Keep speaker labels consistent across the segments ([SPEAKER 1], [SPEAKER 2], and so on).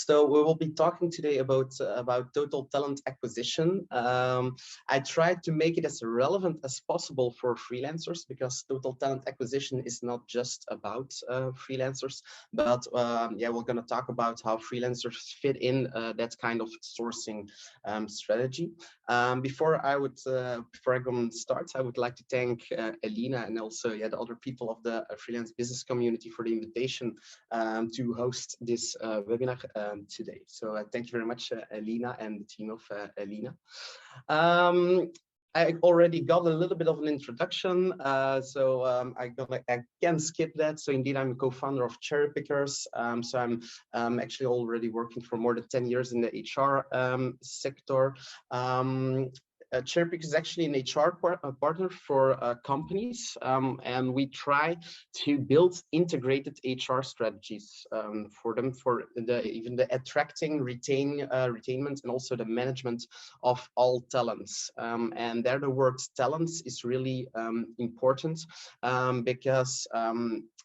[SPEAKER 1] So we will be talking today about total talent acquisition. I tried to make it as relevant as possible for freelancers because total talent acquisition is not just about freelancers, but yeah, we're going to talk about how freelancers fit in that kind of sourcing strategy. Before I go and start, I would like to thank Elina and also the other people of the freelance business community for the invitation to host this webinar today. So thank you very much, Elina and the team of Elina. I already got a little bit of an introduction, so I can skip that. So indeed, I'm a co-founder of Charipickers. So I'm actually already working for more than 10 years in the HR sector. Charipickers is actually an HR partner for companies, and we try to build integrated HR strategies for them, for even the attracting, retainment, and also the management of all talents. And there, the word talents is really important because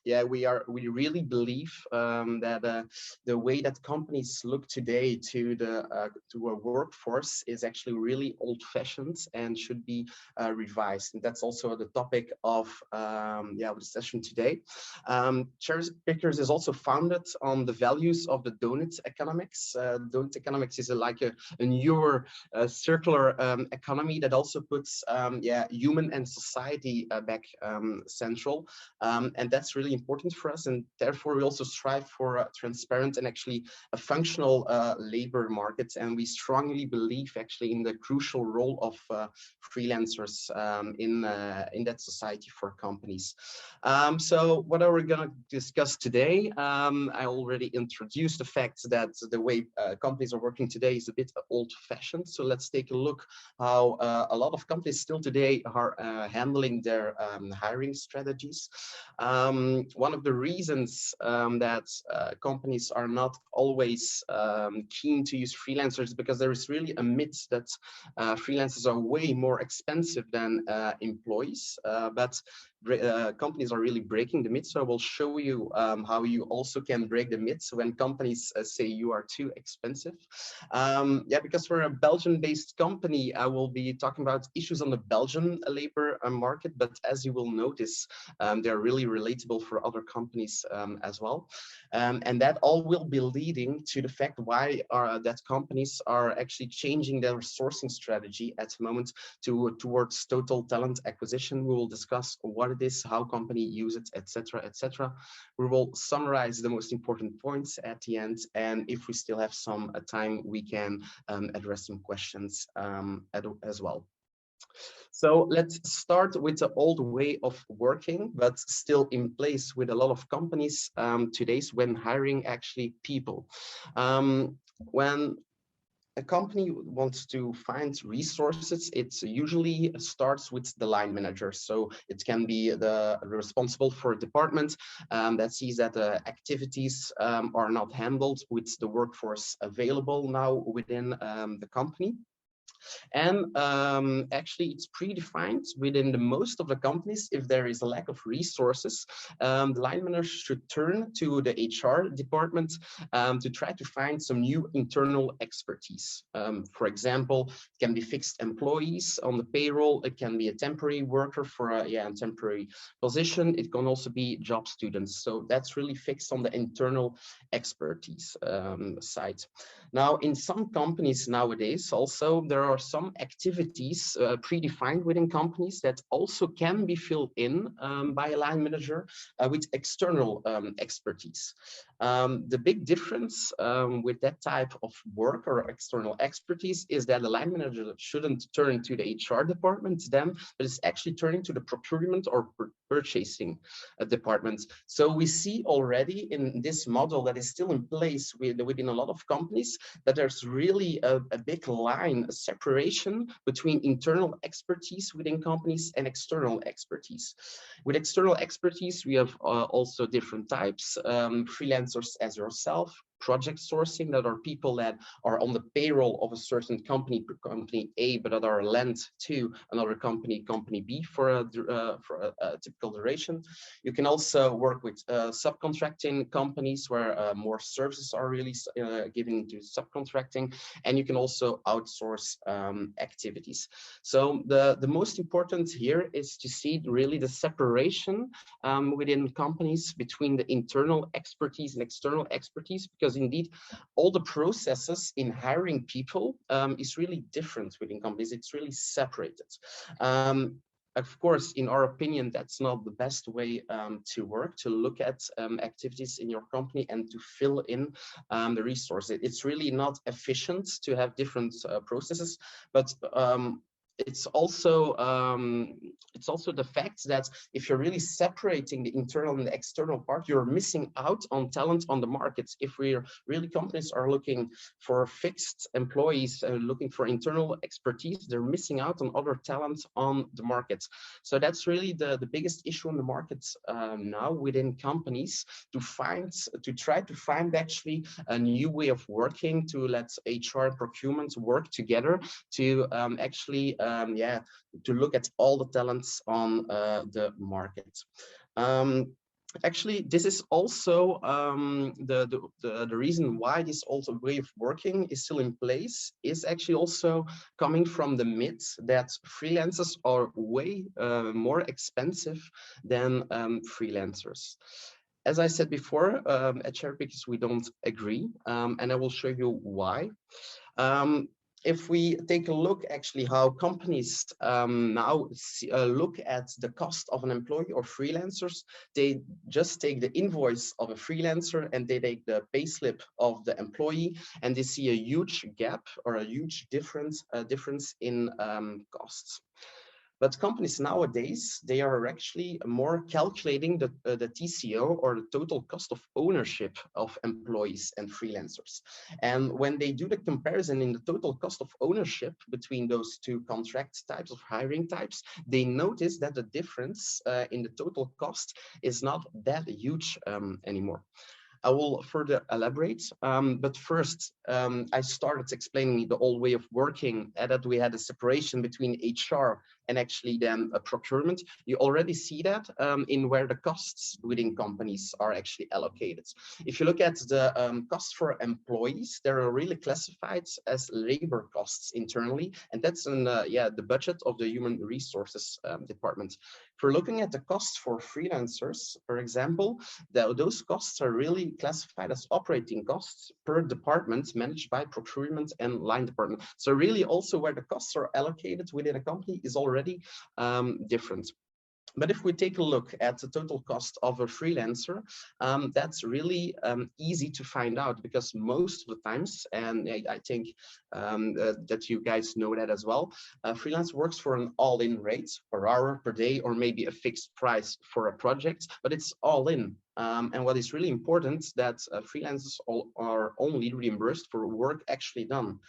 [SPEAKER 1] yeah, we really believe that the way that companies look today to a workforce is actually really old-fashioned and should be revised. And that's also the topic of the session today. Charipickers is also founded on the values of the donut economics. Donut economics is like a newer circular economy that also puts human and society back central. And that's really important for us. And therefore, we also strive for a transparent and actually a functional labor market. And we strongly believe actually in the crucial role of freelancers in that society for companies. So what are we going to discuss today? I already introduced the fact that the way companies are working today is a bit old-fashioned. So let's take a look how a lot of companies still today are handling their hiring strategies. One of the reasons that companies are not always keen to use freelancers because there is really a myth that freelancers are way more expensive than employees, but companies are really breaking the myth. So I will show you how you also can break the myths when companies say you are too expensive. Yeah, because we're a Belgian-based company, I will be talking about issues on the Belgian labor market, but as you will notice, they're really relatable for other companies as well. And that all will be leading to the fact why that companies are actually changing their sourcing strategy at the moment towards total talent acquisition. We will discuss what it is, how company use it, etc., etc. We will summarize the most important points at the end, and if we still have some time, we can address some questions as well. So let's start with the old way of working, but still in place with a lot of companies today's when hiring actually people. When a company wants to find resources, it usually starts with the line manager. So it can be the responsible for a department that sees that the activities are not handled with the workforce available now within the company. And actually, it's predefined within the most of the companies. If there is a lack of resources, the line manager should turn to the HR department to try to find some new internal expertise. For example, it can be fixed employees on the payroll. It can be a temporary worker for a temporary position. It can also be job students. So that's really fixed on the internal expertise side. Now, in some companies nowadays, also, there are some activities predefined within companies that also can be filled in by a line manager with external expertise. The big difference with that type of work or external expertise is that the line manager shouldn't turn to the HR department then, but it's actually turning to the procurement or purchasing department. So we see already in this model that is still in place within a lot of companies that there's really a big line, a separation between internal expertise within companies and external expertise. With external expertise, we have also different types, freelancers as yourself, project sourcing, that are people that are on the payroll of a certain company, company A, but that are lent to another company, company B, for a typical duration. You can also work with subcontracting companies where more services are really given to subcontracting, and you can also outsource activities. So the most important here is to see really the separation within companies between the internal expertise and external expertise, because indeed all the processes in hiring people is really different within companies. It's really separated. Of course, in our opinion, that's not the best way to work, to look at activities in your company and to fill in the resources. It's really not efficient to have different processes, but it's also the fact that if you're really separating the internal and the external part, you're missing out on talent on the markets. If we're really, companies are looking for fixed employees, looking for internal expertise, they're missing out on other talents on the markets. So that's really the biggest issue in the markets now within companies, to try to find actually a new way of working, to let HR and procurement work together to actually to look at all the talents on the market. Actually, this is also the reason why this also way of working is still in place, is actually also coming from the myth that freelancers are way more expensive than freelancers. As I said before, at Charipickers, we don't agree, and I will show you why. If we take a look actually how companies now look at the cost of an employee or freelancers, they just take the invoice of a freelancer and they take the payslip of the employee, and they see a huge gap or a huge difference in costs. But companies nowadays, they are actually more calculating the TCO, or the total cost of ownership of employees and freelancers. And when they do the comparison in the total cost of ownership between those two contract types of hiring types, they notice that the difference in the total cost is not that huge anymore. I will further elaborate, but first I started explaining the old way of working, that we had a separation between HR and actually then a procurement. You already see that in where the costs within companies are actually allocated. If you look at the costs for employees, they are really classified as labor costs internally, and that's in the budget of the human resources department. If we're looking at the costs for freelancers, for example, those costs are really classified as operating costs per department managed by procurement and line department. So really also where the costs are allocated within a company is already different. But if we take a look at the total cost of a freelancer, that's really easy to find out, because most of the times, and I think that you guys know that as well, freelance works for an all-in rate per hour, per day, or maybe a fixed price for a project, but it's all in. And what is really important is that freelancers are only reimbursed for work actually done.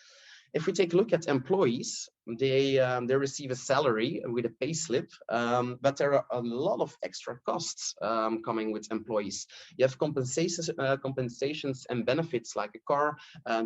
[SPEAKER 1] If we take a look at employees, they receive a salary with a pay slip, but there are a lot of extra costs coming with employees. You have compensations and benefits like a car,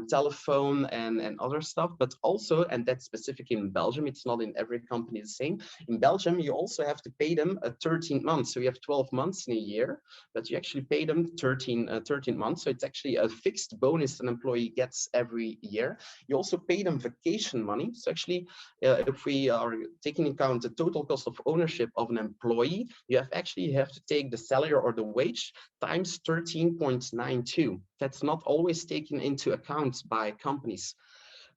[SPEAKER 1] telephone, and other stuff, but also, and that's specific in Belgium, it's not in every company the same. In Belgium, you also have to pay them a 13 months. So you have 12 months in a year, but you actually pay them 13 months. So it's actually a fixed bonus an employee gets every year. You also pay them vacation money. So actually, if we are taking into account the total cost of ownership of an employee, you have to take the salary or the wage times 13.92. That's not always taken into account by companies.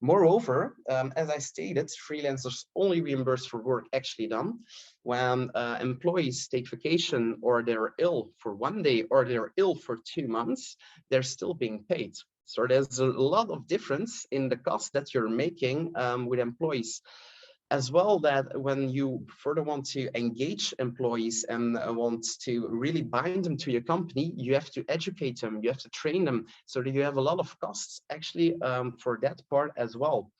[SPEAKER 1] Moreover, as I stated, freelancers only reimburse for work actually done. When employees take vacation, or they're ill for 1 day, or they're ill for 2 months, they're still being paid. So there's a lot of difference in the cost that you're making with employees. As well, that when you further want to engage employees and want to really bind them to your company, you have to educate them, you have to train them, so that you have a lot of costs actually for that part as well.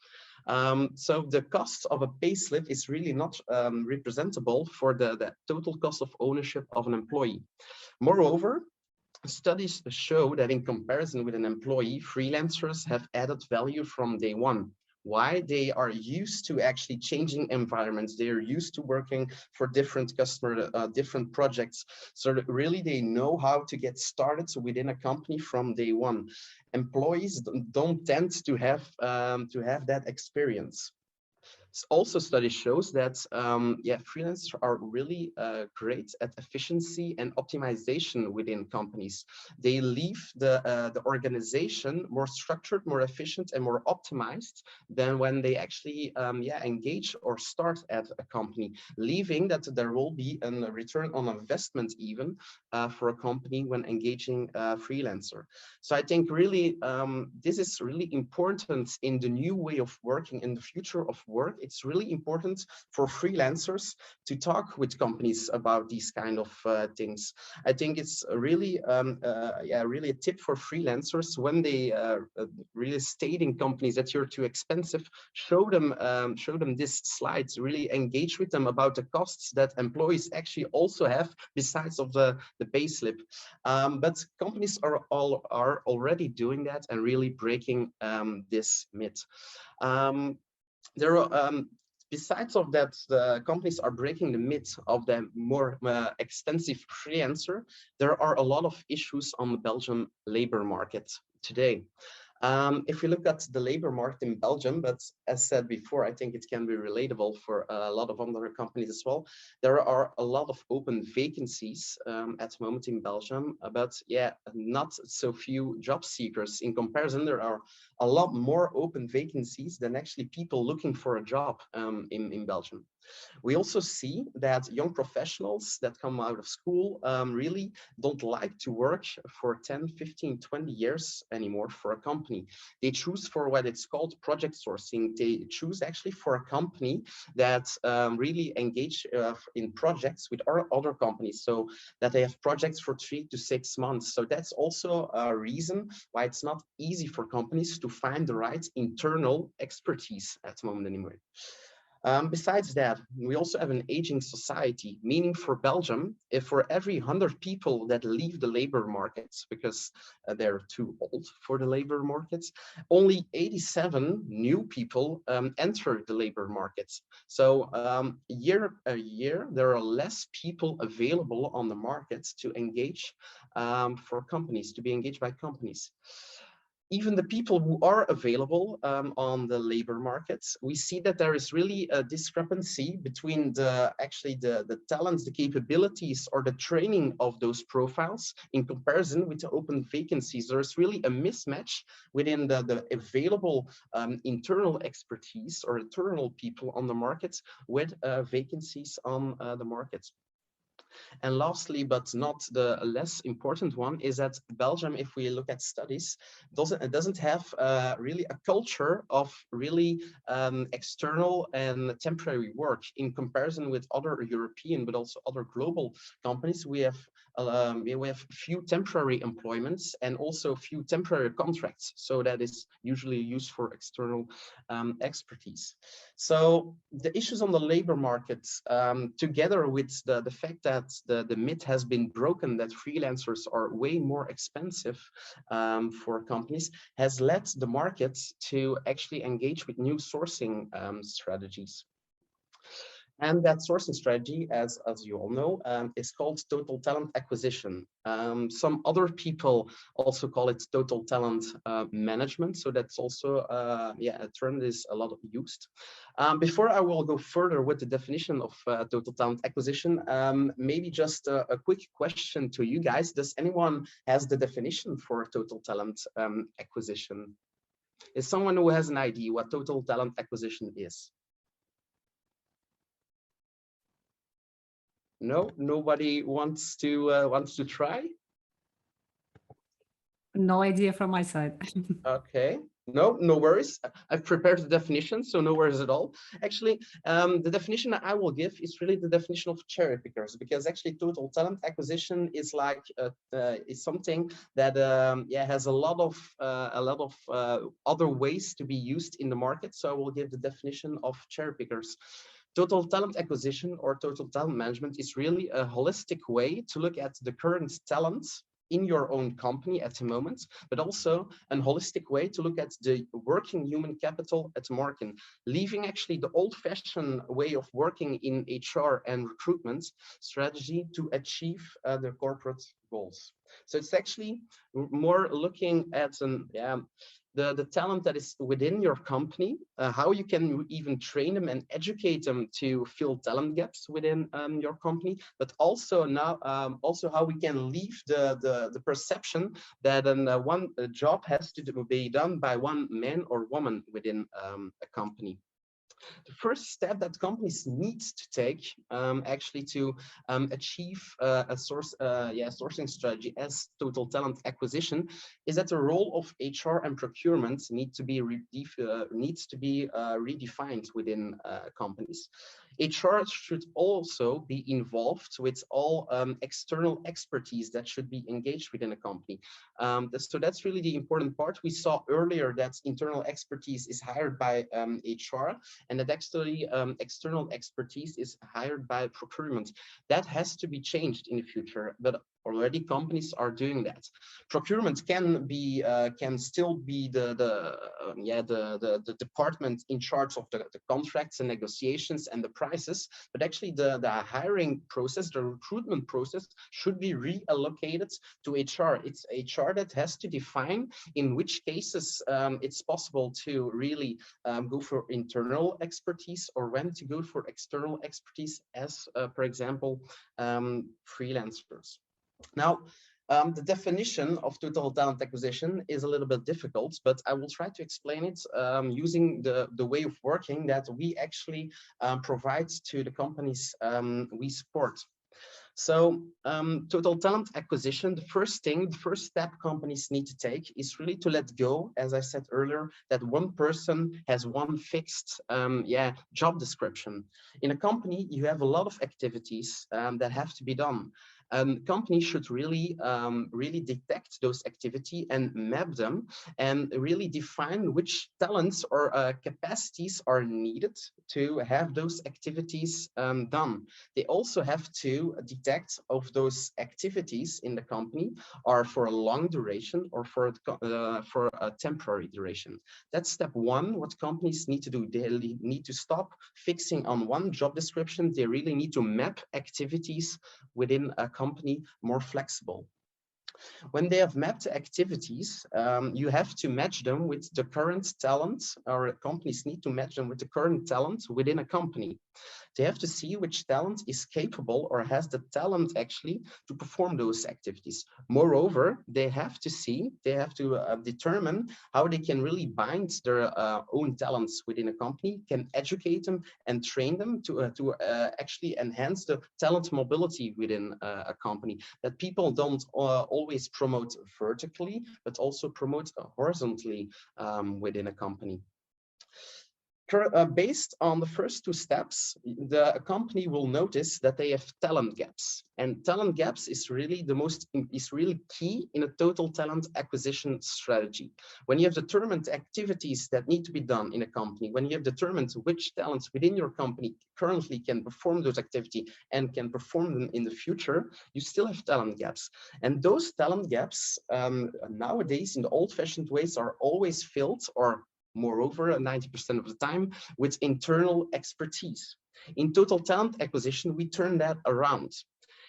[SPEAKER 1] So the cost of a payslip is really not representable for the total cost of ownership of an employee. Moreover, Studies show that in comparison with an employee, freelancers have added value from day one. Why? They are used to actually changing environments. They are used to working for different customer, different projects. So that really they know how to get started within a company from day one. Employees don't tend to have that experience. Also, study shows that yeah, freelancers are really great at efficiency and optimization within companies. They leave the organization more structured, more efficient, and more optimized than when they actually yeah, engage or start at a company, leaving that there will be a return on investment even for a company when engaging a freelancer. So I think really this is really important in the new way of working, in the future of work. It's really important for freelancers to talk with companies about these kind of things. I think it's really, yeah, really a tip for freelancers when they really stating companies that you're too expensive. Show them these slides. Really engage with them about the costs that employees actually also have besides of the pay slip. But companies are already doing that and really breaking this myth. There are besides of that, the companies are breaking the myth of the more extensive freelancer. There are a lot of issues on the Belgian labor market today. If we look at the labor market in Belgium, but as said before, I think it can be relatable for a lot of other companies as well. There are a lot of open vacancies at the moment in Belgium, but yeah, not so few job seekers. In comparison, there are a lot more open vacancies than actually people looking for a job in Belgium. We also see that young professionals that come out of school really don't like to work for 10, 15, 20 years anymore for a company. They choose for what it's called project sourcing. They choose actually for a company that really engage in projects with other companies, so that they have projects for 3 to 6 months. So that's also a reason why it's not easy for companies to find the right internal expertise at the moment anymore. Besides that, we also have an aging society, meaning for Belgium, if for every 100 people that leave the labor markets because they're too old for the labor markets, only 87 new people enter the labor markets. So year a year, there are less people available on the markets to engage for companies, to be engaged by companies. Even the people who are available on the labor markets, we see that there is really a discrepancy between the talents, the capabilities, or the training of those profiles in comparison with the open vacancies. There's really a mismatch within the available internal expertise or internal people on the markets with vacancies on the markets. And lastly, but not the less important one, is that Belgium, if we look at studies, doesn't have really a culture of really external and temporary work in comparison with other European, but also other global companies. We have few temporary employments and also few temporary contracts. So that is usually used for external expertise. So the issues on the labor market, together with the fact that the myth has been broken that freelancers are way more expensive for companies, has led the market to actually engage with new sourcing strategies. And that sourcing strategy, as you all know, is called total talent acquisition. Some other people also call it total talent management. So that's also yeah, a term that is a lot used. Before I will go further with the definition of total talent acquisition, maybe just a quick question to you guys. Does anyone has the definition for total talent acquisition? Is someone who has an idea what total talent acquisition is? No, nobody wants to try.
[SPEAKER 2] No idea from my side.
[SPEAKER 1] Okay, no worries. I've prepared the definition, so no worries at all. Actually, the definition that I will give is really the definition of cherry pickers, because actually total talent acquisition is like is something that yeah, has a lot of other ways to be used in the market. So I will give the definition of cherry pickers. Total talent acquisition or total talent management is really a holistic way to look at the current talents in your own company at the moment, but also a holistic way to look at the working human capital at market, leaving actually the old-fashioned way of working in HR and recruitment strategy to achieve their corporate goals. So it's actually more looking at the talent that is within your company, how you can even train them and educate them to fill talent gaps within your company, but also now also how we can leave the perception that one job has to be done by one man or woman within a company. The first step that companies need to take actually to achieve a sourcing strategy as total talent acquisition is that the role of HR and procurement needs to be redefined within companies. HR should also be involved with all external expertise that should be engaged within a company. So that's really the important part. We saw earlier that internal expertise is hired by HR, and that actually external expertise is hired by procurement. That has to be changed in the future, but already companies are doing that. Procurement can still be the department in charge of the contracts and negotiations and the prices, but actually the hiring process, the recruitment process should be reallocated to HR. It's HR that has to define in which cases it's possible to really go for internal expertise or when to go for external expertise as, for example, freelancers. Now, the definition of total talent acquisition is a little bit difficult, but I will try to explain it using the way of working that we actually provide to the companies we support. So total talent acquisition, the first step companies need to take is really to let go, as I said earlier, that one person has one fixed job description. In a company, you have a lot of activities that have to be done. Companies should really detect those activities and map them and really define which talents or capacities are needed to have those activities done. They also have to detect if those activities in the company are for a long duration or for a temporary duration. That's step one, what companies need to do. They need to stop fixing on one job description. They really need to map activities within a company more flexible. When they have mapped activities, you have to match them with the current talent, or companies need to match them with the current talent within a company. They have to see which talent is capable or has the talent actually to perform those activities. Moreover, they have to determine how they can really bind their own talents within a company, can educate them and train them to actually enhance the talent mobility within a company, that people don't always promote vertically, but also promote horizontally within a company. Based on the first two steps, the company will notice that they have talent gaps, and talent gaps is really key in a total talent acquisition strategy. When you have determined activities that need to be done in a company, when you have determined which talents within your company currently can perform those activities and can perform them in the future, you still have talent gaps. And those talent gaps nowadays in the old-fashioned ways are always filled, or moreover, 90% of the time, with internal expertise. In total talent acquisition, we turn that around.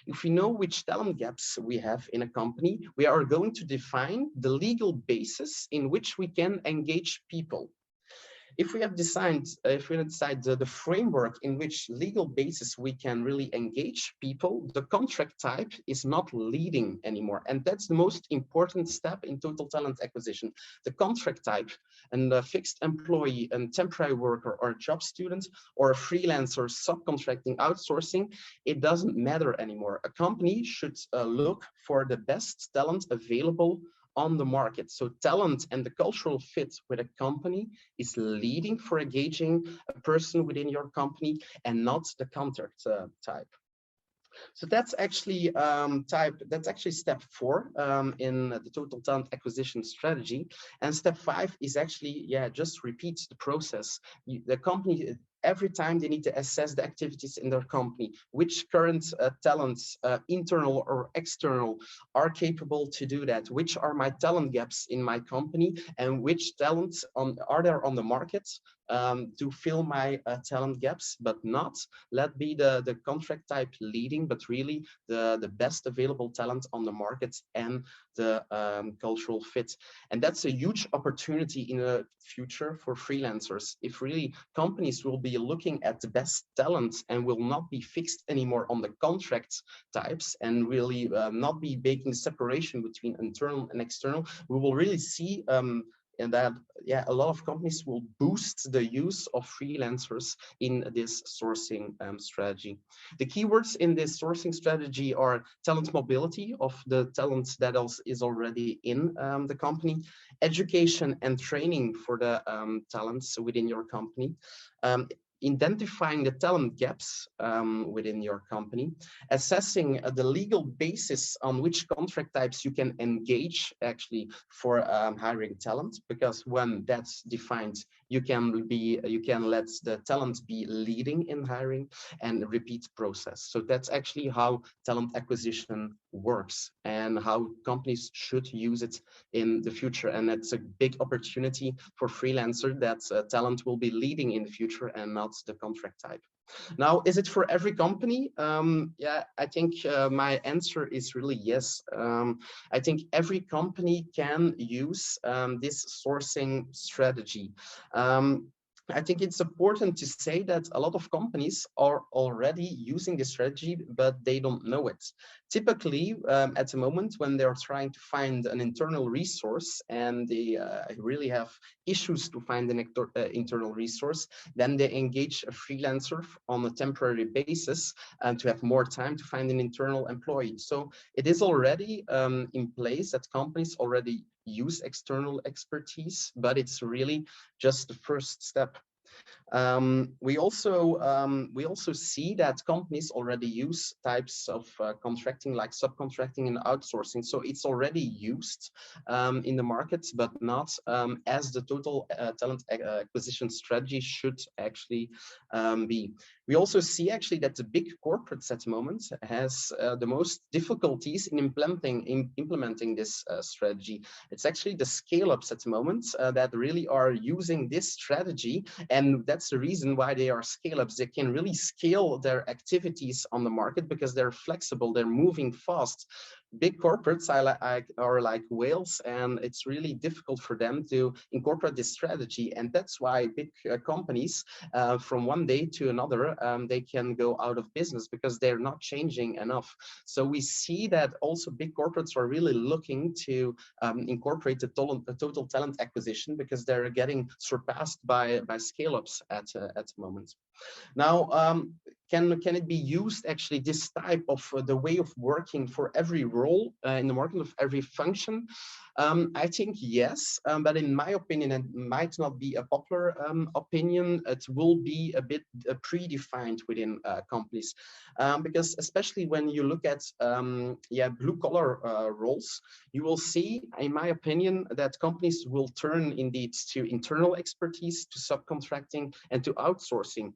[SPEAKER 1] If we know which talent gaps we have in a company, we are going to define the legal basis in which we can engage people. If we decide the framework in which legal basis we can really engage people, the contract type is not leading anymore. And that's the most important step in total talent acquisition. The contract type, and a fixed employee, and temporary worker, or a job student, or a freelancer, subcontracting, outsourcing, it doesn't matter anymore. A company should look for the best talent available on the market. So talent and the cultural fit with a company is leading for engaging a person within your company, and not the contract type. So that's actually step 4 in the total talent acquisition strategy. And step 5 is actually just repeat the process. The company every time they need to assess the activities in their company, which current talents, internal or external, are capable to do that, which are my talent gaps in my company, and which talents are there on the market to fill my talent gaps, but not let be the contract type leading, but really the best available talent on the market and the cultural fit. And that's a huge opportunity in the future for freelancers. If really companies will be looking at the best talent and will not be fixed anymore on the contract types, and really not be making separation between internal and external, we will really see and that, yeah, a lot of companies will boost the use of freelancers in this sourcing strategy. The keywords in this sourcing strategy are talent mobility of the talent that is already in the company, education and training for the talents within your company, identifying the talent gaps within your company, assessing the legal basis on which contract types you can engage actually for hiring talent, because when that's defined, you can let the talent be leading in hiring, and repeat process. So that's actually how talent acquisition works and how companies should use it in the future. And that's a big opportunity for freelancer, that talent will be leading in the future and not the contract type. Now, is it for every company? Yeah, I think my answer is really yes. I think every company can use this sourcing strategy. I think it's important to say that a lot of companies are already using this strategy, but they don't know it. Typically, at the moment when they're trying to find an internal resource and they really have issues to find an internal resource, then they engage a freelancer on a temporary basis to have more time to find an internal employee. So it is already in place that companies already use external expertise, but it's really just the first step. We also see that companies already use types of contracting like subcontracting and outsourcing. So it's already used in the markets, but not as the total talent acquisition strategy should actually be. We also see actually that the big corporates at the moment has the most difficulties in implementing this strategy. It's actually the scale-ups at the moment that really are using this strategy, and that's the reason why they are scale-ups. They can really scale their activities on the market because they're flexible, they're moving fast. Big corporates are like whales, and it's really difficult for them to incorporate this strategy. And that's why big companies from one day to another, they can go out of business because they're not changing enough. So we see that also big corporates are really looking to incorporate the total talent acquisition because they're getting surpassed by scale-ups at the moment. Now, can it be used actually, this type of the way of working for every role in the market, of every function? I think yes, but in my opinion, it might not be a popular opinion. It will be a bit predefined within companies, because especially when you look at blue collar roles, you will see, in my opinion, that companies will turn indeed to internal expertise, to subcontracting, and to outsourcing,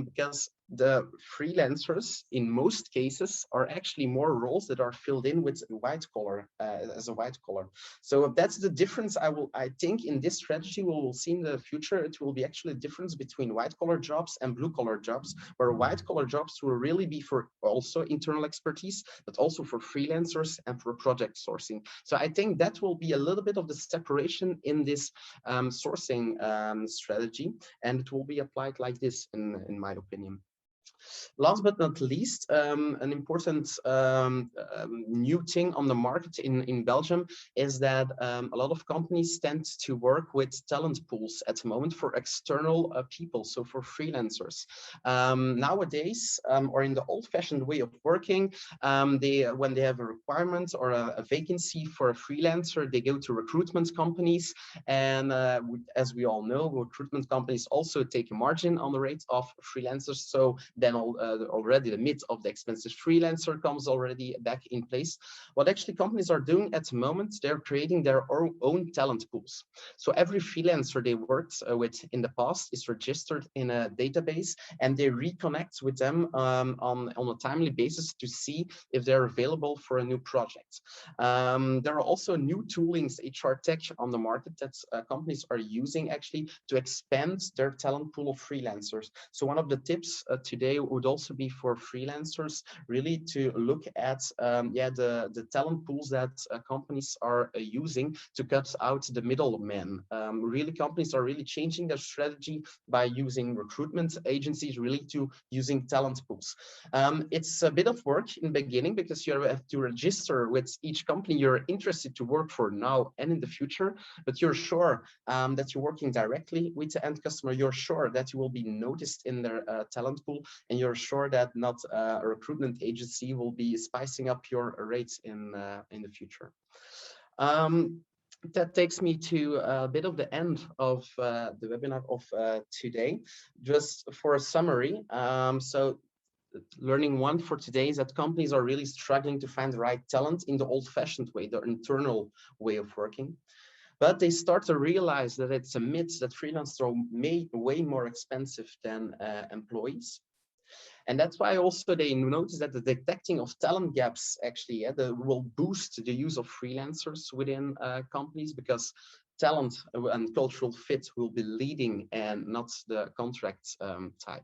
[SPEAKER 1] because the freelancers in most cases are actually more roles that are filled in with white collar, as a white collar. So that's the difference. I think in this strategy we will see in the future, it will be actually a difference between white collar jobs and blue collar jobs, where white collar jobs will really be for also internal expertise, but also for freelancers and for project sourcing. So I think that will be a little bit of the separation in this sourcing strategy, and it will be applied like this in my opinion. Last but not least, an important new thing on the market in Belgium is that a lot of companies tend to work with talent pools at the moment for external people, so for freelancers. Nowadays, or in the old-fashioned way of working, when they have a requirement or a vacancy for a freelancer, they go to recruitment companies, and as we all know, recruitment companies also take a margin on the rate of freelancers. So then already the myth of the expensive freelancer comes already back in place. What actually companies are doing at the moment, they're creating their own talent pools. So every freelancer they worked with in the past is registered in a database, and they reconnect with them on a timely basis to see if they're available for a new project. There are also new toolings, HR tech on the market that companies are using actually to expand their talent pool of freelancers. So one of the tips today would also be for freelancers really to look at the talent pools that companies are using to cut out the middlemen. Really, companies are really changing their strategy by using recruitment agencies really to using talent pools. It's a bit of work in the beginning because you have to register with each company you're interested to work for now and in the future, but you're sure that you're working directly with the end customer. You're sure that you will be noticed in their talent pool, and you're sure that not a recruitment agency will be spicing up your rates in the future. That takes me to a bit of the end of the webinar of today. Just for a summary, so learning one for today is that companies are really struggling to find the right talent in the old-fashioned way, the internal way of working. But they start to realize that it's a myth that freelancers are way more expensive than employees. And that's why also they notice that the detecting of talent gaps actually will boost the use of freelancers within companies, because talent and cultural fit will be leading and not the contract type.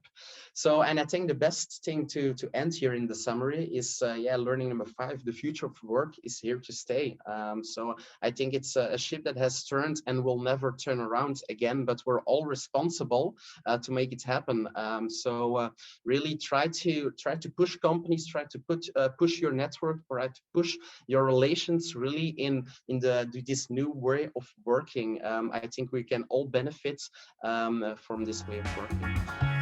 [SPEAKER 1] So, and I think the best thing to end here in the summary is learning number 5, the future of work is here to stay. So I think it's a ship that has turned and will never turn around again, but we're all responsible to make it happen. Really try to push companies, try to push your network, try to push your relations really in this new way of working. I think we can all benefit from this way of working.